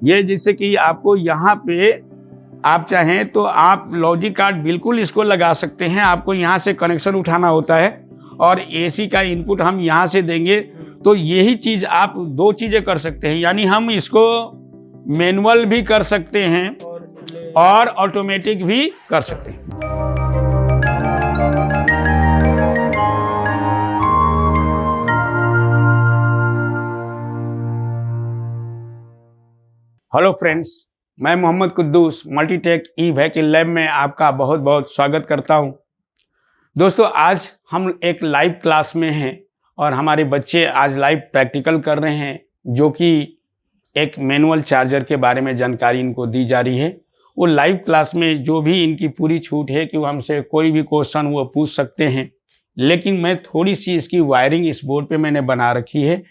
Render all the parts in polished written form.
ये जैसे कि आपको यहाँ पे आप चाहें तो आप लॉजिक कार्ड बिल्कुल इसको लगा सकते हैं। आपको यहाँ से कनेक्शन उठाना होता है और एसी का इनपुट हम यहाँ से देंगे। तो यही चीज़ आप दो चीज़ें कर सकते हैं, यानी हम इसको मैनुअल भी कर सकते हैं और ऑटोमेटिक भी कर सकते हैं। हेलो फ्रेंड्स, मैं Mohammad Quddus Multitech e vehicle lab में आपका बहुत बहुत स्वागत करता हूं। दोस्तों, आज हम एक लाइव क्लास में हैं और हमारे बच्चे आज लाइव प्रैक्टिकल कर रहे हैं, जो कि एक मैनुअल चार्जर के बारे में जानकारी इनको दी जा रही है। वो लाइव क्लास में जो भी इनकी पूरी छूट है कि वो हमसे कोई भी क्वेश्चन वो पूछ सकते हैं, लेकिन मैं थोड़ी सी इसकी वायरिंग इस बोर्ड पे मैंने बना रखी है।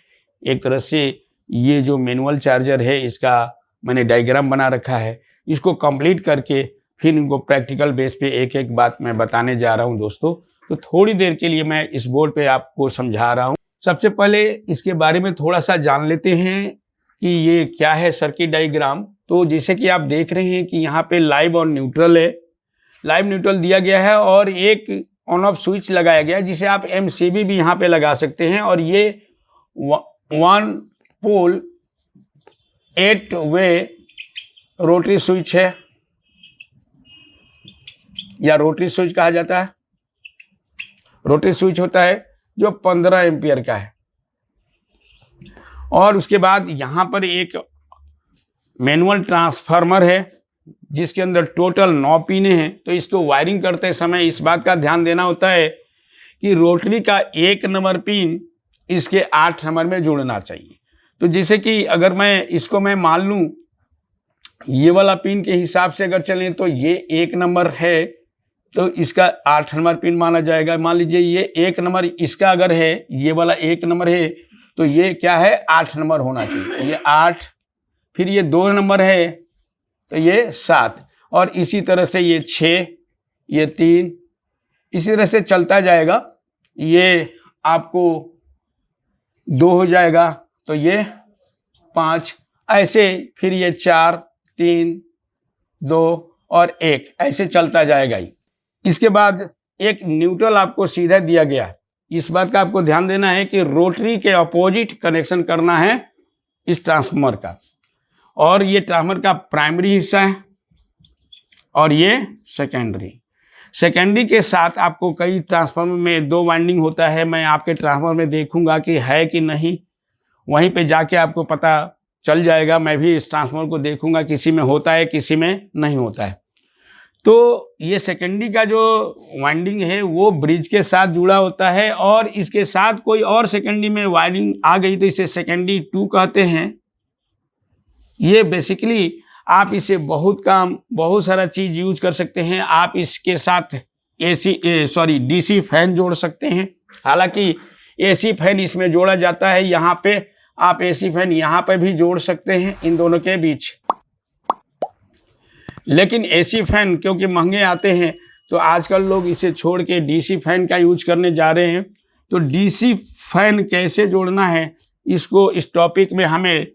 एक तरह से ये जो मैनुअल चार्जर है इसका मैंने डायग्राम बना रखा है। इसको कंप्लीट करके फिर इनको प्रैक्टिकल बेस पे एक एक बात मैं बताने जा रहा हूं दोस्तों। तो थोड़ी देर के लिए मैं इस बोर्ड पे आपको समझा रहा हूं। सबसे पहले इसके बारे में थोड़ा सा जान लेते हैं कि ये क्या है सर्किट डायग्राम। तो जैसे कि आप देख रहे हैं कि यहाँ पे लाइव और न्यूट्रल है। लाइव न्यूट्रल दिया गया है और एक ऑन ऑफ स्विच लगाया गया है, जिसे आप MCB भी यहाँ पे लगा सकते हैं। और ये 1 पोल 8 वे रोटरी स्विच है, या रोटरी स्विच कहा जाता है। रोटरी स्विच होता है जो 15 एम्पियर का है। और उसके बाद यहाँ पर एक मैनुअल ट्रांसफार्मर है जिसके अंदर टोटल 9 पिने हैं। तो इसको वायरिंग करते समय इस बात का ध्यान देना होता है कि रोटरी का 1 नंबर पिन इसके 8 नंबर में जुड़ना चाहिए। तो जैसे कि अगर मैं मान लूँ ये वाला पिन के हिसाब से अगर चलें तो ये 1 नंबर है, तो इसका 8 नंबर पिन माना जाएगा। मान लीजिए ये 1 नंबर इसका अगर है, ये वाला 1 नंबर है, तो ये क्या है 8 नंबर होना चाहिए। ये 8, फिर ये 2 नंबर है तो ये 7, और इसी तरह से ये 6, ये 3, इसी तरह से चलता जाएगा। ये आपको 2 हो जाएगा तो ये 5, ऐसे फिर ये 4, 3, 2 और 1, ऐसे चलता जाएगा ही। इसके बाद एक न्यूट्रल आपको सीधा दिया गया है। इस बात का आपको ध्यान देना है कि रोटरी के अपोजिट कनेक्शन करना है इस ट्रांसफार्मर का। और ये ट्रांसफार्मर का प्राइमरी हिस्सा है और ये सेकेंडरी के साथ आपको कई ट्रांसफार्मर में 2 वाइंडिंग होता है। मैं आपके ट्रांसफार्मर में देखूंगा कि है कि नहीं, वहीं पे जाके आपको पता चल जाएगा। मैं भी इस ट्रांसफार्मर को देखूंगा, किसी में होता है किसी में नहीं होता है। तो ये सेकेंडरी का जो वाइंडिंग है वो ब्रिज के साथ जुड़ा होता है, और इसके साथ कोई और सेकेंडरी में वाइंडिंग आ गई तो इसे सेकेंडरी 2 कहते हैं। ये बेसिकली आप इसे बहुत सारा चीज़ यूज कर सकते हैं। आप इसके साथ DC फैन जोड़ सकते हैं। हालांकि AC फैन इसमें जोड़ा जाता है, यहाँ पे आप AC फैन यहाँ पे भी जोड़ सकते हैं इन दोनों के बीच। लेकिन AC फैन क्योंकि महंगे आते हैं तो आजकल लोग इसे छोड़ के DC फैन का यूज करने जा रहे हैं। तो DC फैन कैसे जोड़ना है इसको इस टॉपिक में हमें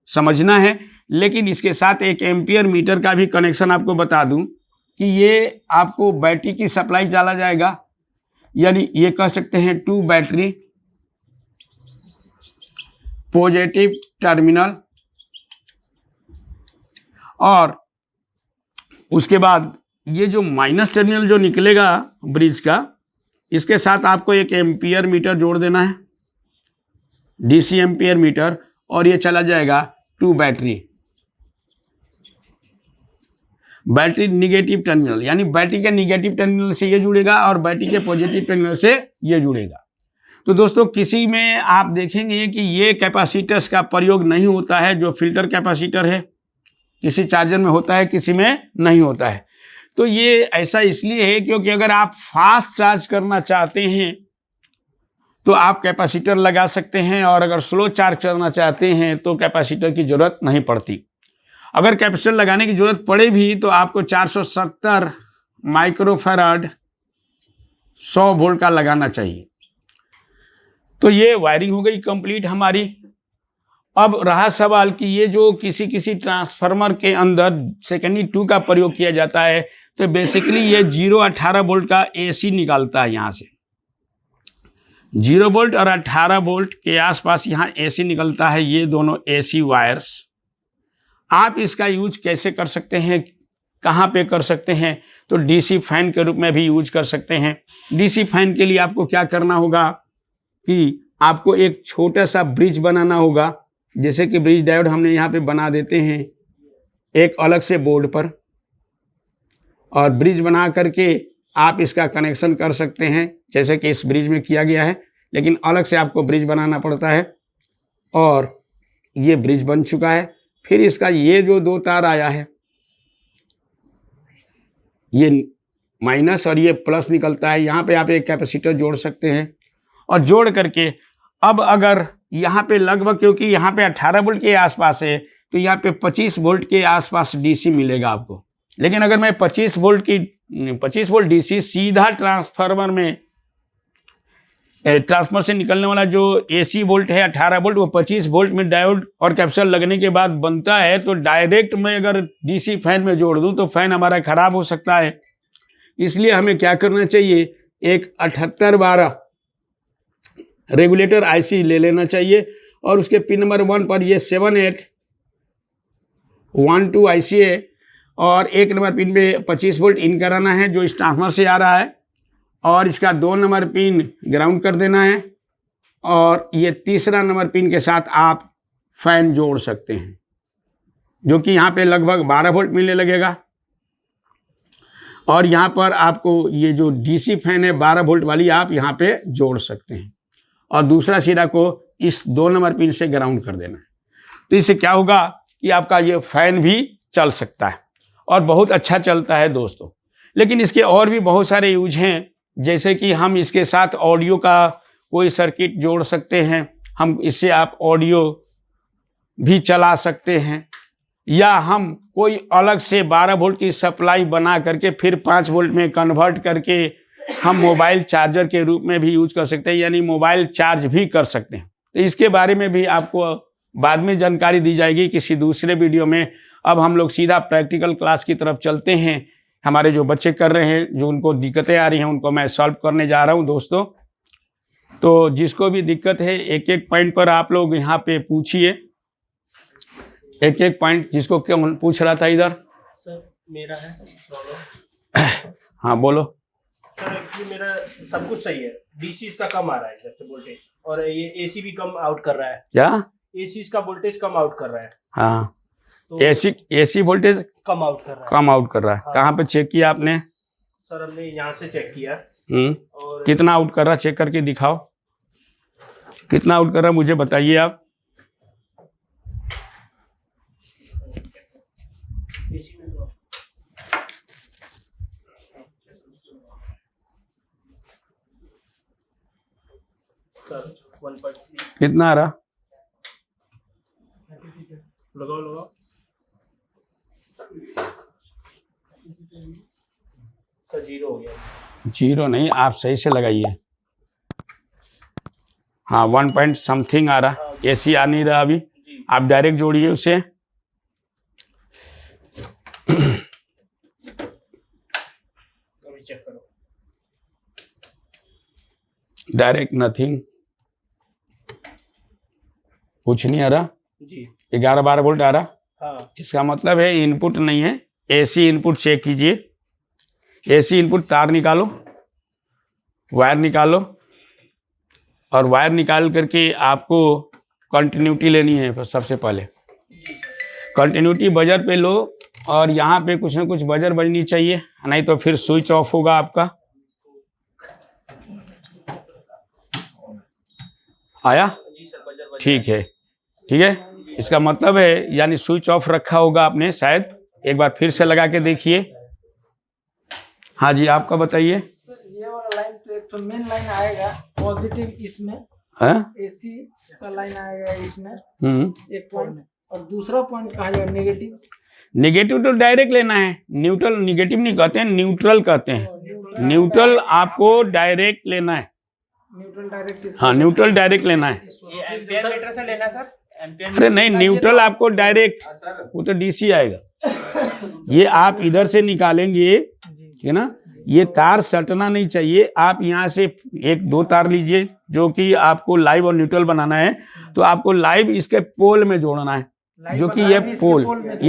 समझना है। लेकिन इसके साथ एक एम्पियर मीटर का भी कनेक्शन आपको बता दूं कि ये आपको बैटरी की सप्लाई चला जाएगा, यानी ये कह सकते हैं 2 बैटरी, पॉजिटिव टर्मिनल, और उसके बाद ये जो माइनस टर्मिनल जो निकलेगा ब्रिज का, इसके साथ आपको एक एम्पियर मीटर जोड़ देना है, DC एम्पियर मीटर, और ये चला जाएगा 2 बैटरी निगेटिव टर्मिनल, यानी बैटरी के निगेटिव टर्मिनल से ये जुड़ेगा और बैटरी के पॉजिटिव टर्मिनल से ये जुड़ेगा। तो दोस्तों, किसी में आप देखेंगे कि ये कैपेसिटर्स का प्रयोग नहीं होता है, जो फिल्टर कैपेसिटर है किसी चार्जर में होता है, किसी में नहीं होता है। तो ये ऐसा इसलिए है क्योंकि अगर आप फास्ट चार्ज करना चाहते हैं तो आप कैपेसिटर लगा सकते हैं, और अगर स्लो चार्ज करना चाहते हैं तो कैपेसिटर की ज़रूरत नहीं पड़ती। अगर कैपेसिटर लगाने की ज़रूरत पड़े भी तो आपको 470 माइक्रोफैराड 100 वोल्ट का लगाना चाहिए। तो ये वायरिंग हो गई कंप्लीट हमारी। अब रहा सवाल कि ये जो किसी किसी ट्रांसफार्मर के अंदर सेकेंडरी 2 का प्रयोग किया जाता है, तो बेसिकली ये 0-18 वोल्ट का एसी निकालता है। यहाँ से 0 वोल्ट और 18 वोल्ट के आसपास यहाँ एसी निकलता है। ये दोनों एसी वायर्स, आप इसका यूज कैसे कर सकते हैं, कहाँ पे कर सकते हैं? तो डीसी फैन के रूप में भी यूज कर सकते हैं। डीसी फैन के लिए आपको क्या करना होगा कि आपको एक छोटा सा ब्रिज बनाना होगा। जैसे कि ब्रिज डायोड हमने यहाँ पे बना देते हैं एक अलग से बोर्ड पर, और ब्रिज बना करके आप इसका कनेक्शन कर सकते हैं, जैसे कि इस ब्रिज में किया गया है, लेकिन अलग से आपको ब्रिज बनाना पड़ता है। और ये ब्रिज बन चुका है। फिर इसका ये जो 2 तार आया है, ये माइनस और ये प्लस निकलता है। यहाँ पे आप एक कैपेसिटर जोड़ सकते हैं, और जोड़ करके अब अगर यहाँ पे लगभग, क्योंकि यहाँ पे 18 वोल्ट के आसपास है, तो यहाँ पे 25 वोल्ट के आसपास डीसी मिलेगा आपको। लेकिन अगर मैं 25 वोल्ट डीसी सीधा ट्रांसफार्मर में, ट्रांसफार्मर से निकलने वाला जो एसी वोल्ट है 18 वोल्ट, वो 25 वोल्ट में डायोड और कैपेसिटर लगने के बाद बनता है, तो डायरेक्ट मैं अगर डीसी फैन में जोड़ दूं तो फैन हमारा खराब हो सकता है। इसलिए हमें क्या करना चाहिए, एक 7812 रेगुलेटर आईसी ले लेना चाहिए, और उसके पिन नंबर 1 पर ये 7812 आईसी है, और 1 नंबर पिन पे 25 वोल्ट इन कराना है जो इस ट्रांसफार्मर से आ रहा है, और इसका 2 नंबर पिन ग्राउंड कर देना है, और ये तीसरा नंबर पिन के साथ आप फैन जोड़ सकते हैं, जो कि यहाँ पे लगभग 12 वोल्ट मिलने लगेगा। और यहाँ पर आपको ये जो डीसी फैन है 12 वोल्ट वाली आप यहाँ पे जोड़ सकते हैं, और दूसरा सिरा को इस 2 नंबर पिन से ग्राउंड कर देना है। तो इससे क्या होगा कि आपका ये फैन भी चल सकता है, और बहुत अच्छा चलता है दोस्तों। लेकिन इसके और भी बहुत सारे यूज हैं, जैसे कि हम इसके साथ ऑडियो का कोई सर्किट जोड़ सकते हैं, हम इससे आप ऑडियो भी चला सकते हैं, या हम कोई अलग से 12 वोल्ट की सप्लाई बना करके फिर 5 वोल्ट में कन्वर्ट करके हम मोबाइल चार्जर के रूप में भी यूज कर सकते हैं, यानी मोबाइल चार्ज भी कर सकते हैं। तो इसके बारे में भी आपको बाद में जानकारी दी जाएगी किसी दूसरे वीडियो में। अब हम लोग सीधा प्रैक्टिकल क्लास की तरफ चलते हैं। हमारे जो बच्चे कर रहे हैं, जो उनको दिक्कतें आ रही हैं, उनको मैं सॉल्व करने जा रहा हूं दोस्तों। तो जिसको भी दिक्कत है एक एक पॉइंट पर आप लोग यहाँ पे पूछिए, एक एक पॉइंट। जिसको क्या पूछ रहा था इधर? सर मेरा है। हाँ बोलो। सर एक्चुअली मेरा सब कुछ सही है, डीसी इसका कम आ रहा है जैसे वोल्टेज, और ये एसी भी कम आउट कर रहा है। क्या? एसी इसका वोल्टेज कम आउट कर रहा है। हाँ, तो एसी वोल्टेज कम आउट कर रहा है। कम आउट कर रहा है। हाँ। कहाँ पे चेक किया आपने? सर हमने यहाँ से चेक किया। और कितना आउट कर रहा है चेक करके दिखाओ, कितना आउट कर रहा है मुझे बताइए आप। एसी में तो सर 1.3 कितना आ रहा? लगाओ सर, 0 हो गया। 0 नहीं, आप सही से लगाइए। हाँ 1 पॉइंट समथिंग आ रहा। एसी आ नहीं रहा अभी, आप डायरेक्ट जोड़िए उसे। अभी चेक करो। डायरेक्ट नथिंग, कुछ नहीं आ रहा जी। 11-12 वोल्ट आ रहा। हाँ इसका मतलब है इनपुट नहीं है। एसी इनपुट चेक कीजिए। एसी इनपुट तार निकालो, वायर निकालो, और वायर निकाल करके आपको कंटिन्यूटी लेनी है। सबसे पहले कंटिन्यूटी बजर पे लो, और यहाँ पे कुछ ना कुछ बजर बजनी चाहिए, नहीं तो फिर स्विच ऑफ होगा आपका। आया? जी सर, बजर ठीक है, ठीक है। इसका मतलब है यानी स्विच ऑफ रखा होगा आपने शायद। एक बार फिर से लगा के देखिए। हाँ जी, आपका बताइए। सर ये वाला लाइन तो एक तो मेन लाइन आएगा पॉजिटिव इसमें, हाँ? एसी का लाइन आएगा इसमें एक पॉइंट, और दूसरा पॉइंट कहा जाएगा नेगेटिव। नेगेटिव तो डायरेक्ट लेना है, न्यूट्रल निगेटिव नहीं कहते हैं, न्यूट्रल कहते हैं। न्यूट्रल आपको डायरेक्ट लेना है। Neutral direct. हाँ न्यूट्रल डायरेक्ट लेना है। ये एम्पियर मीटर से लेना है सर। अरे नहीं, न्यूट्रल आपको डायरेक्ट वो तो डीसी आएगा। ये आप इधर से निकालेंगे, ठीक है ना, ये तार सटना नहीं चाहिए। आप यहाँ से एक दो तार लीजिए जो कि आपको लाइव और न्यूट्रल बनाना है, तो आपको लाइव इसके पोल में जोड़ना है, जो कि ये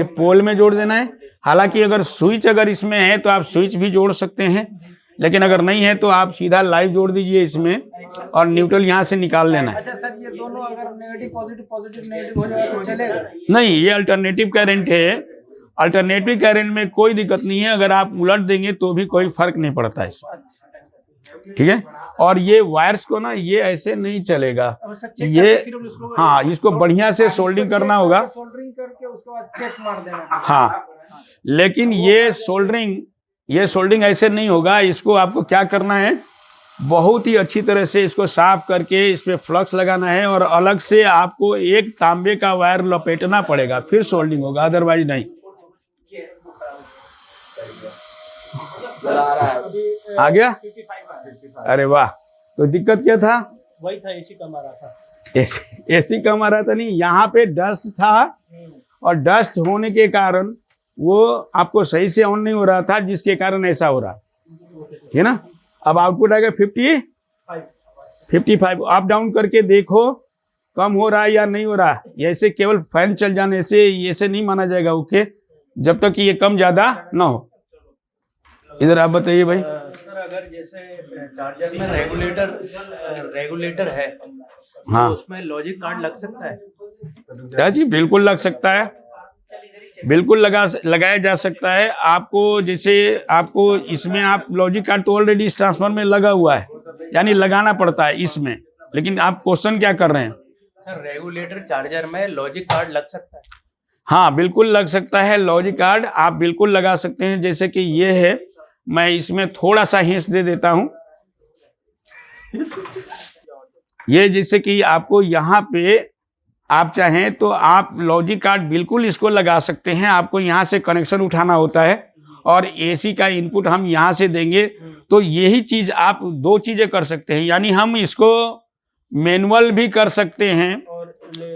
पोल में जोड़ देना है। हालांकि अगर स्विच अगर इसमें है तो आप स्विच भी जोड़ सकते हैं, लेकिन अगर नहीं है तो आप सीधा लाइव जोड़ दीजिए इसमें और न्यूट्रल यहाँ से निकाल लेना है। अच्छा सर, ये दोनों अगर नेगेटिव पॉजिटिव नेगेटिव हो जाएगा तो चलेगा? नहीं, ये अल्टरनेटिव करंट है। अल्टरनेटिव करंट में कोई दिक्कत नहीं है, अगर आप उलट देंगे तो भी कोई फर्क नहीं पड़ता है इसमें, ठीक है। और ये वायर्स को ना, ये ऐसे नहीं चलेगा, ये हाँ, इसको बढ़िया से सोल्डिंग करना होगा, सोल्डरिंग करके उसके बाद चेक मार देना। हाँ, लेकिन ये सोल्डिंग ऐसे नहीं होगा। इसको आपको क्या करना है, बहुत ही अच्छी तरह से इसको साफ करके इस पे फ्लक्स लगाना है और अलग से आपको एक तांबे का वायर लपेटना पड़ेगा, फिर सोल्डिंग होगा, अदरवाइज नहीं। आ गया? अरे वाह, तो दिक्कत क्या था? वही था, एसी कम आ रहा था। एसी कम आ रहा था नहीं, यहाँ पे डस्ट था और डस्ट होने के कारण वो आपको सही से ऑन नहीं हो रहा था, जिसके कारण ऐसा हो रहा है ना। अब आउटपुट आएगा 55। अप डाउन करके देखो कम हो रहा है या नहीं हो रहा है। ऐसे केवल फैन चल जाने से ऐसे नहीं माना जाएगा ओके, जब तक कि ये कम ज्यादा ना हो। इधर आप बताइए भाई। सर, अगर जैसे चार्जर में रेगुलेटर है, हाँ, तो उसमें लॉजिक कार्ड लग सकता है? क्या जी, बिल्कुल लग सकता है, बिल्कुल लगाया जा सकता है। आपको जैसे आपको इसमें आप लॉजिक कार्ड तो ऑलरेडी इस ट्रांसफार्मर में लगा हुआ है, यानी लगाना पड़ता है इसमें, लेकिन आप क्वेश्चन क्या कर रहे हैं? सर, रेगुलेटर चार्जर में लॉजिक कार्ड लग सकता है? हाँ, बिल्कुल लग सकता है। लॉजिक कार्ड आप बिल्कुल लगा सकते हैं। जैसे कि ये है, मैं इसमें थोड़ा सा हिंस दे देता हूं। ये जैसे कि आपको यहाँ पे आप चाहें तो आप लॉजिक कार्ड बिल्कुल इसको लगा सकते हैं। आपको यहाँ से कनेक्शन उठाना होता है और एसी का इनपुट हम यहाँ से देंगे, तो यही चीज़ आप दो चीज़ें कर सकते हैं, यानी हम इसको मैनुअल भी कर सकते हैं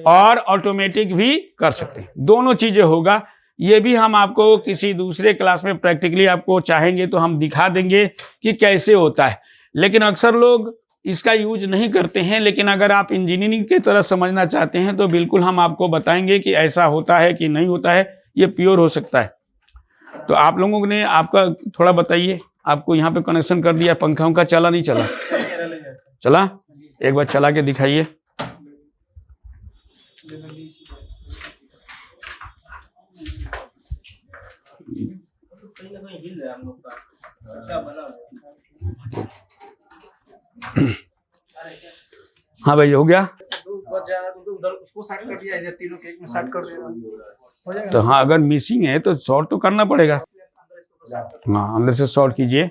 और ऑटोमेटिक भी कर सकते हैं, दोनों चीज़ें होगा। ये भी हम आपको किसी दूसरे क्लास में प्रैक्टिकली आपको चाहेंगे तो हम दिखा देंगे कि कैसे होता है, लेकिन अक्सर लोग इसका यूज नहीं करते हैं। लेकिन अगर आप इंजीनियरिंग की तरह समझना चाहते हैं तो बिल्कुल हम आपको बताएंगे कि ऐसा होता है कि नहीं होता है, ये प्योर हो सकता है। तो आप लोगों ने आपका थोड़ा बताइए, आपको यहाँ पे कनेक्शन कर दिया, पंखा का चला नहीं चला? चला, एक बार चला के दिखाइए। कहीं ना कहीं हिल रहा है हम लोग का। अच्छा बना। हाँ भाई, हो गया? उधर उसको सेट कर दिया, ऐसे तीनों केक में सेट कर देना हो जाएगा। तो हाँ, अगर मिसिंग है तो शॉर्ट तो करना पड़ेगा। हाँ, अंदर से शॉर्ट कीजिए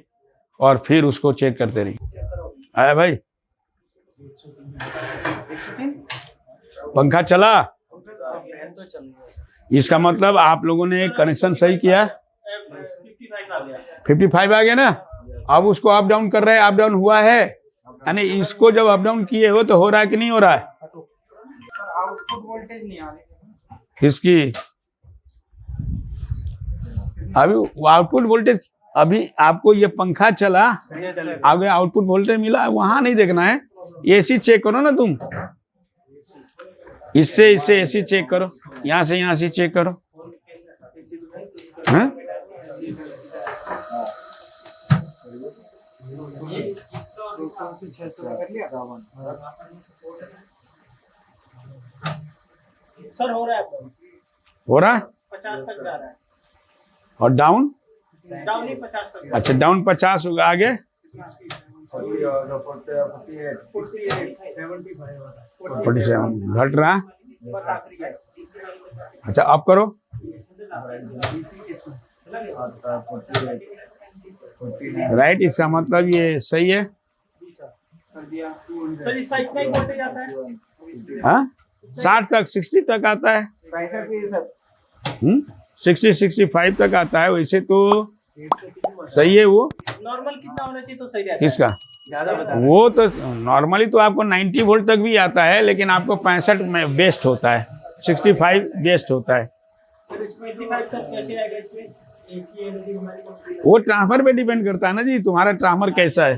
और फिर उसको चेक करते रहिए। आया भाई? पंखा चला? इसका मतलब आप लोगों ने कनेक्शन सही किया। 55 आ गया ना। अब उसको अप डाउन कर रहे हैं, अप डाउन हुआ है, यानी इसको जब अप डाउन किए हो तो हो रहा है कि नहीं हो रहा है? आउटपुट वोल्टेज नहीं आ रही। किसकी? अभी आउटपुट वोल्टेज, अभी आपको ये पंखा चला, आगे आउटपुट वोल्टेज मिला, वहां नहीं देखना है। एसी चेक करो ना तुम, इससे एसी चेक करो, यहाँ से चेक करो। हाँ? सर हो रहा है, हो रहा है 50 तक जा रहा है। और डाउन? डाउन ही 50 तक। अच्छा, डाउन 50 होगा, आगे 47 घट रहा। अच्छा, आप करो। राइट, इसका मतलब ये सही है। सर इसका इतना ही वोल्टेज आता है? हाँ, 60 तक 60 तक आता है। 60-65 तक आता है। वैसे तो सही है वो। नॉर्मल कितना होना चाहिए तो सही रहता है? किसका? ज्यादा बता। वो तो नॉर्मली तो आपको 90 वोल्ट तक भी आता है, लेकिन आपको 65 में बेस्ट होता है। 65 बेस्ट होता है। फिर इसमें 85 सर कैसे आएगा इसमें? एसी एलईडी हमारी कंपनी। वो ट्रांसफर पे डिपेंड करता है ना जी, तुम्हारा ट्रांसफर कैसा है।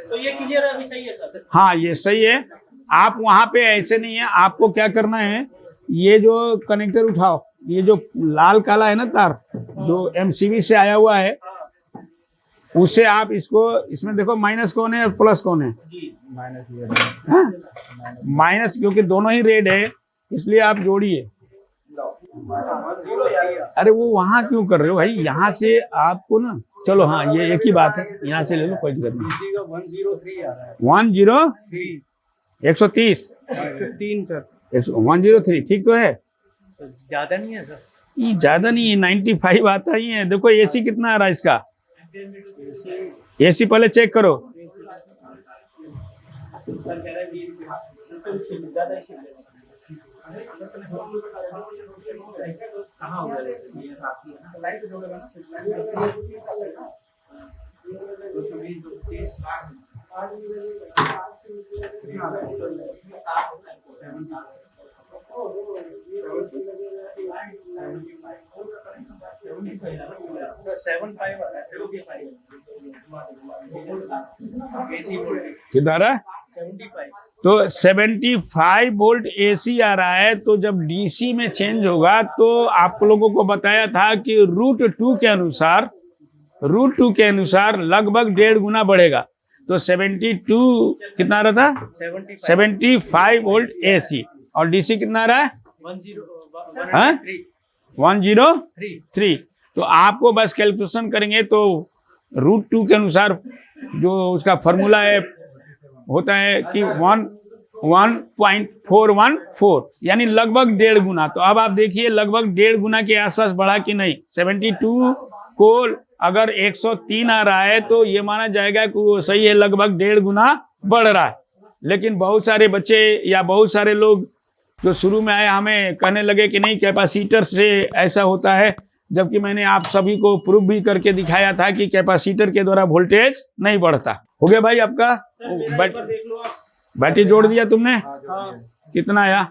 तो ये क्लियर है, अभी सही है सर? हाँ ये सही है। आप वहां पे ऐसे नहीं है, आपको क्या करना है, ये जो कनेक्टर उठाओ, ये जो लाल काला है ना तार, जो एमसीबी से आया हुआ है, उससे आप इसको, इसमें देखो माइनस कौन है और प्लस कौन है। माइनस, क्योंकि दोनों ही रेड है इसलिए आप जोड़िए। अरे वो वहां क्यों कर रहे हो भाई, यहाँ से आपको ना, चलो हाँ ये एक ही बात है, यहाँ से ले लो, कोई दिक्कत नहीं। 103 आ रहा है। 103 130 15 सर। 103 ठीक तो है, ज्यादा नहीं है सर। ये ज्यादा नहीं है, 95 आता ही है। देखो एसी कितना आ रहा है इसका, एसी पहले चेक करो। कितना आ रहा है? 75। तो 75 वोल्ट एसी आ रहा है। तो जब डीसी में चेंज होगा तो आप लोगों को बताया था कि रूट टू के अनुसार लगभग 1.5 गुना बढ़ेगा। तो 72 कितना आ रहा था? 75 वोल्ट एसी, और डीसी कितना आ रहा है? 103। तो आपको बस कैलकुलेशन करेंगे तो रूट 2 के अनुसार जो उसका फॉर्मूला है होता है कि 1.414, यानी लगभग 1.5 गुना। तो अब आप देखिए लगभग 1.5 गुना के आसपास बढ़ा कि नहीं। 72 को अगर 103 आ रहा है तो ये माना जाएगा कि वो सही है, लगभग 1.5 गुना बढ़ रहा है। लेकिन बहुत सारे बच्चे या बहुत सारे लोग जो शुरू में आए हमें कहने लगे कि नहीं कैपेसिटर से ऐसा होता है, जबकि मैंने आप सभी को प्रूफ भी करके दिखाया था कि कैपेसिटर के द्वारा वोल्टेज नहीं बढ़ता। हो गया भाई आपका? बैटरी जोड़ दिया तुमने? कितना आया?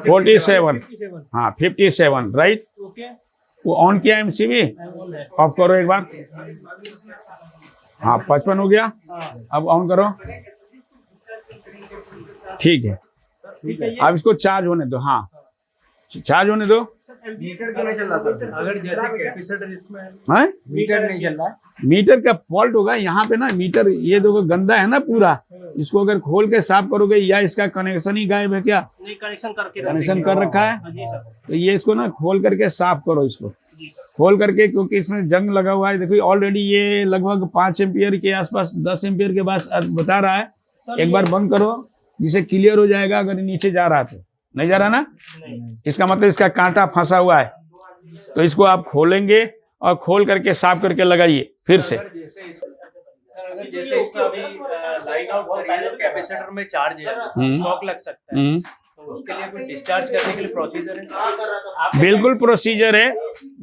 47। हाँ 57 राइट। वो ऑन किया एमसीबी, ऑफ करो एक बार। हाँ 55 हो गया, अब ऑन करो। ठीक है, अब इसको चार्ज होने दो। हाँ चार्ज होने दो। मीटर क्यों नहीं चल रहा सर? अगर जैसे कैपेसिटर इसमें है, मीटर नहीं चल रहा है। मीटर का फॉल्ट होगा यहाँ पे ना। मीटर ये देखो गंदा है ना पूरा, इसको अगर खोल के साफ करोगे, या इसका कनेक्शन ही गायब है क्या? नहीं, कनेक्शन करके कनेक्शन कर रखा है। तो ये इसको ना खोल करके साफ करो, इसको खोल करके, क्योंकि इसमें जंग लगा हुआ है। देखो ऑलरेडी ये लगभग 5 एम्पियर के आसपास, 10 एम्पियर के पास बता रहा है। एक बार बंद करो जिसे क्लियर हो जाएगा। अगर नीचे जा रहा तो नहीं जा रहा ना, इसका मतलब इसका कांटा फंसा हुआ है। तो इसको आप खोलेंगे और खोल करके साफ करके लगाइए फिर से। अगर जैसे इसमें अभी लाइन आउट कैपेसिटर में चार्ज है, शॉक लग सकता है, तो उसके लिए कोई डिस्चार्ज करने के लिए प्रोसीजर है? बिल्कुल प्रोसीजर है।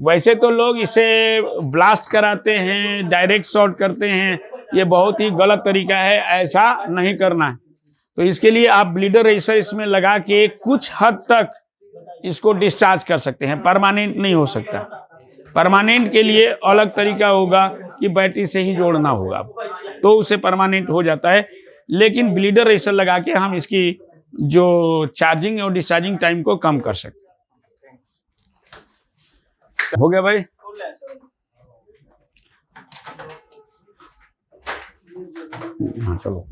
वैसे तो लोग इसे ब्लास्ट कराते हैं, डायरेक्ट शॉर्ट करते हैं, ये बहुत ही गलत तरीका है, ऐसा नहीं करना है। तो इसके लिए आप ब्लीडर रेसर इसमें लगा के कुछ हद तक इसको डिस्चार्ज कर सकते हैं, परमानेंट नहीं हो सकता। परमानेंट के लिए अलग तरीका होगा कि बैटरी से ही जोड़ना होगा, तो उसे परमानेंट हो जाता है। लेकिन ब्लीडर रेसर लगा के हम इसकी जो चार्जिंग और डिस्चार्जिंग टाइम को कम कर सकते हैं। हो गया भाई? हाँ चलो।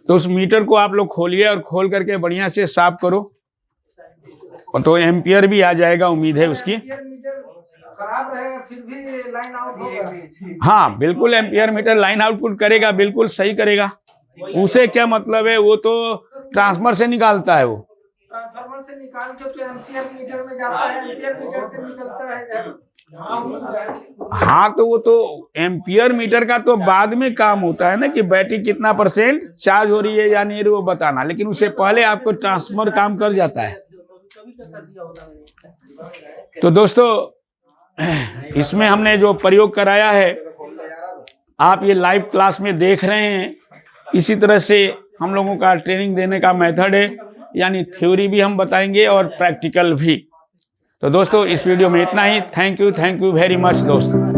तो उस मीटर को आप लोग खोलिए और खोल करके बढ़िया से साफ करो, तो एम्पियर भी आ जाएगा, उम्मीद है उसकी। खराब रहेगा फिर भी लाइन आउट होगा। हाँ बिल्कुल, एम्पियर मीटर लाइन आउटपुट करेगा, बिल्कुल सही करेगा। उसे क्या मतलब है, वो तो ट्रांसफर से निकालता है। वो ट्रांसफार्मर से निकाल के तो एम्पियर मीटर में जाता है, एम्पियर मीटर से निकलता है। हाँ तो वो तो एम्पियर मीटर का तो बाद में काम होता है ना, कि बैटरी कितना % चार्ज हो रही है या नहीं वो बताना। लेकिन उससे पहले आपको ट्रांसफार्मर काम कर जाता है। तो दोस्तों इसमें हमने जो प्रयोग कराया है आप ये लाइव क्लास में देख रहे हैं, इसी तरह से हम लोगों का ट्रेनिंग देने का मेथड है, यानी थ्योरी भी हम बताएंगे और प्रैक्टिकल भी। तो दोस्तों इस वीडियो में इतना ही। थैंक यू वेरी मच दोस्तों।